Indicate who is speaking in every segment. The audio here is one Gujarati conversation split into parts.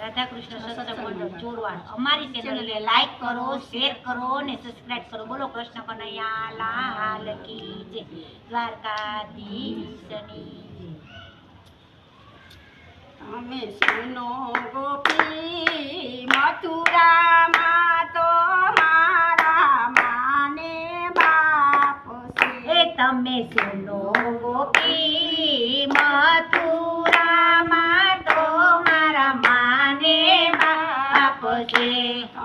Speaker 1: રાધા કૃષ્ણ સત્સંગ મંડળ ચોરવાડ અમારી ચેનલને લાઈક કરો, શેર કરો અને સબસ્ક્રાઇબ કરો. બોલો કૃષ્ણ કનૈયા લાલ કી જય, દ્વારકાધીશની જય.
Speaker 2: અમે સુનો ગોપી મથુરામાં તો મારા માને બાપ છે.
Speaker 1: એ તમે સુનો ગોપી મથુરામાં તો મારા માને બાપ છે.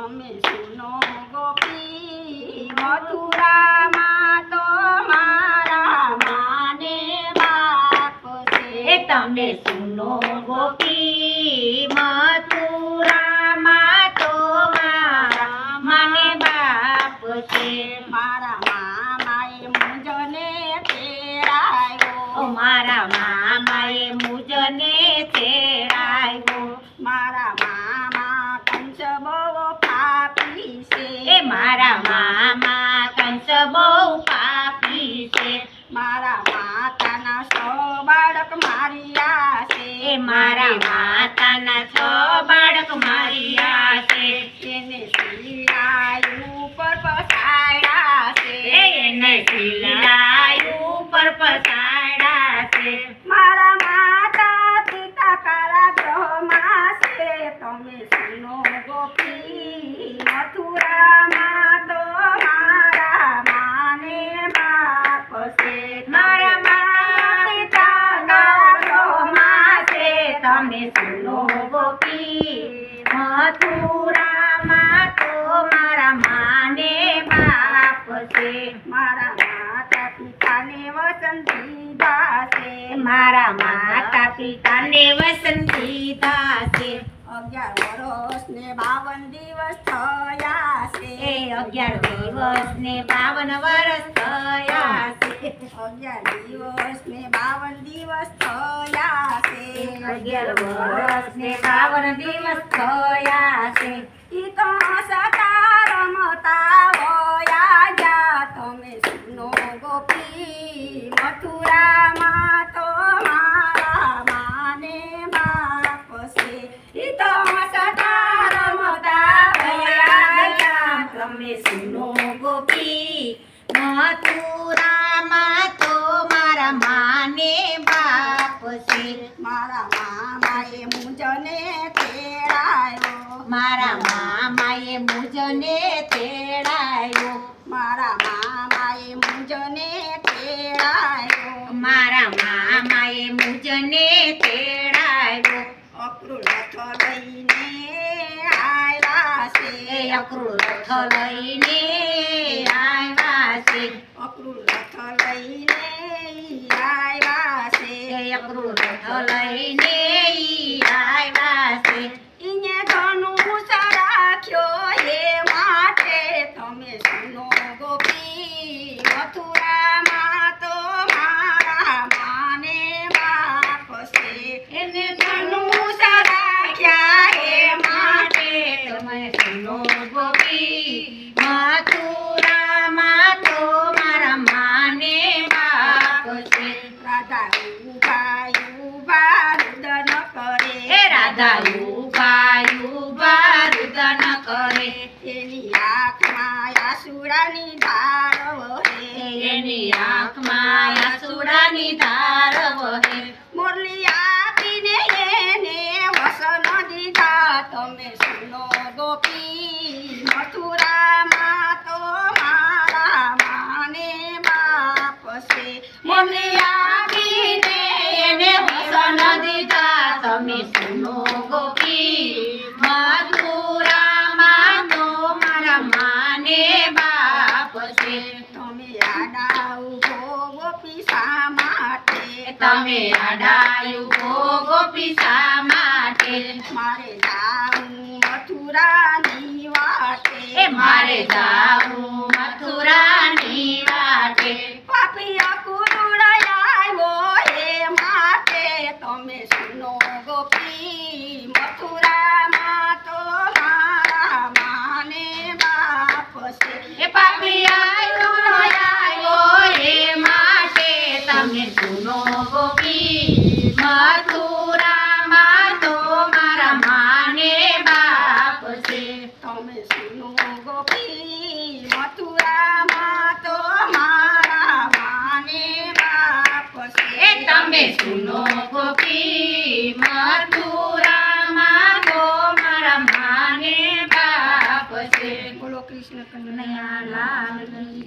Speaker 2: અમે સુનો ગોપી મથુરામાં તો મારા માને બાપ છે.
Speaker 1: એ તમે સુનો ગોપી મથુરામાં તો મારા માને બાપ છે.
Speaker 2: મારા મામાએ મુંજને તેડાયો.
Speaker 1: મારા મામાએ મુજને તેડાયો.
Speaker 2: મારા મામા કંસ બહુ પાપી છે.
Speaker 1: એ મારા મામા કંસ બહુ પાપી છે.
Speaker 2: મારા માતાના 100 બાળક માર્યા છે.
Speaker 1: એ મારા માતાના 6 બાળક માર્યા છે.
Speaker 2: એને શિલાઈ ઉપર પસાડ્યા છે.
Speaker 1: એને શિલાઈ ઉપર પસાડ્યા છે.
Speaker 2: મારા માતા પિતા કારાગૃહમાં છે. તમે સુનો ગોપી મથુરામાં તો મારા માને બાપ છે.
Speaker 1: મારા માતા પિતા કારાગૃહમાં છે. તમે સુનો ગોપી મથુરામાં તો મારા માને બાપ છે.
Speaker 2: મારા માતા પિતાને વસન દીધા છે.
Speaker 1: મારા માતા પિતાને વસન દીધા છે.
Speaker 2: 11 વર્ષ ને 52 દિવસ થયા છે.
Speaker 1: એ 11 દિવસ ને 52 વર્ષ થયા છે.
Speaker 2: 11 દિવસ ને 52 દિવસ થયા છે.
Speaker 1: 11 વર્ષ ને 52 દિવસ થયા છે.
Speaker 2: ઈ તો સતા રમતા વયા જા. તમે સુનો ગોપી મથુરામાં તો મારા માને બાપ છે. ઈ તો સતા રમતા વયા જા.
Speaker 1: તમે સુનો ગોપી મથુરામાં તો મારા માને બાપ છે.
Speaker 2: મારા મામાએ મુંજને તેડાયો.
Speaker 1: મારા મામાએ મુજને તેડાયો.
Speaker 2: મારા મામાએ મુંજને તેડાયો.
Speaker 1: મારા મામાએ મુજને તેડાયો.
Speaker 2: અક્રૂર રથ લઈને આવ્યા છે.
Speaker 1: એ અક્રૂર રથ લઈને આવ્યા છે.
Speaker 2: અક્રૂર રથ લઈને આવ્યા છે.
Speaker 1: એ અક્રૂર રથ લઈને આવ્યા છે.
Speaker 2: ઈને ધનુષ રાખ્યો એ માટે તમે સુનો ગોપી મથુરામાં તો મારા માને બાપ છે.
Speaker 1: એને
Speaker 2: ધનુષ રાખ્યા એ માટે
Speaker 1: તમે સુનો ગોપી મથુરામાં તો મારા માને બાપ છે.
Speaker 2: રાધા ઉભા ઉભા રુદન કરે.
Speaker 1: એ રાધા ઉભા ઉભા રુદન કરે.
Speaker 2: એની આંખમાં આસુડાની ધાર વહે.
Speaker 1: એની આંખમાં આસુડાની ધાર વહે.
Speaker 2: મુરલી આપીને એને વસન દીધા. તમે સુનો ગોપી મથુરામાં તો મારા માને બાપ છે.
Speaker 1: મુરલી આપીને એને વસન દીધા. તમે સુનો ગોપી મથુરામાં તો મારા માને બાપ છે.
Speaker 2: તમે આડા ઉભો ગોપી શા માટે.
Speaker 1: તમે આડાયું હો ગોપી શા માટે.
Speaker 2: મારે જાઉં મથુરાની વાટે.
Speaker 1: એ મારે જાવું મથુરાની વાટે.
Speaker 2: પાપી અકુરુડ આવ્યો એ માટે તમે સુનો ગોપી મથુરામાં તો મારા માને બાપ છે.
Speaker 1: એ પાપી આવ્યો એ માટે તમે સુનો ગોપી મથુરામાં તો મારા માને
Speaker 2: મથુરામાં તો મારા માને બાપ છે.
Speaker 3: એ તમે સુનો ગોપી મથુરામાં તો મારા માને બાપ છે.
Speaker 2: બોલો કૃષ્ણ કનૈયા
Speaker 1: કનૈયા લાલ કી